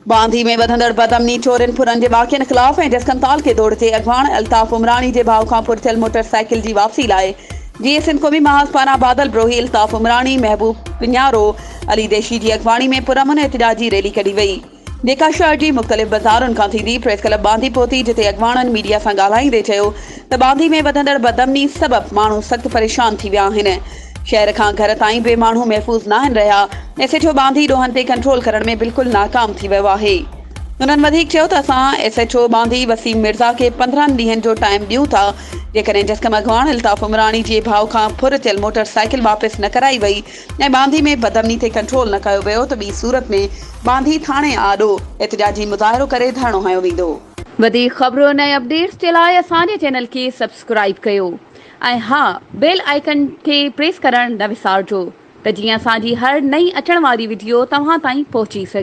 बांधी में वधंदड़ बदअमनी चोरनि फुरनि जे वाक़िअनि ख़िलाफ़ ऐं जसकंताल के दौड़ ते अॻवान अल्ताफ़ उमरानी जे भाउ खां पुरथियल मोटरसाइकिल जी वापसी लाइ जीअं सिंध क़ौमी महाज़ पारां बादल ब्रोही अल्ताफ़ उमरानी महबूब पिञारो अली देशी जी अॻवानी में पुरअमन एहतिजाजी रैली कढी वई जेका शहर जी मुख़्तलिफ़ बाज़ारुनि खां थींदी। प्रेस क्लब बांधी पहुती जिते अॻवाननि मीडिया सां ॻाल्हाईंदे चयो त बांधी में वधंदड़ बदअमनी सबबि माण्हू सख़्तु परेशान थी विया आहिनि। शहर खां घर ताईं बि माण्हू महफ़ूज़ न आहिनि रहिया। SHO बांधी ॾोहनि ते कंट्रोल करण में बिल्कुलु नाकाम थी वियो आहे। उन्हनि वधीक चयो त असां SHO बांधी वसीम मिर्ज़ा खे 15 ॾींहनि जो टाइम ॾियूं था। जेकॾहिं जस्कम अॻवान अल्ताफ़ उमरानी जे भाउ खां फुरथियल मोटरसाइकिल वापसि न कराई वई ऐं बांधी में बदअमनी ते कंट्रोल न कयो वियो त ॿी सूरत में बांधी थाणे आॾो एहतिजाजी मुज़ाहिरो करे धरणो हयो वेंदो। वधीक ख़बरुनि ऐं अपडेट्स जे लाइ असांजे चैनल खे सब्सक्राइब कयो ऐं हा बेल आइकन खे प्रेस करणु न विसारिजो त जीअं असांजी हर नई अचण वारी वीडियो तव्हां ताईं पहुची सघे।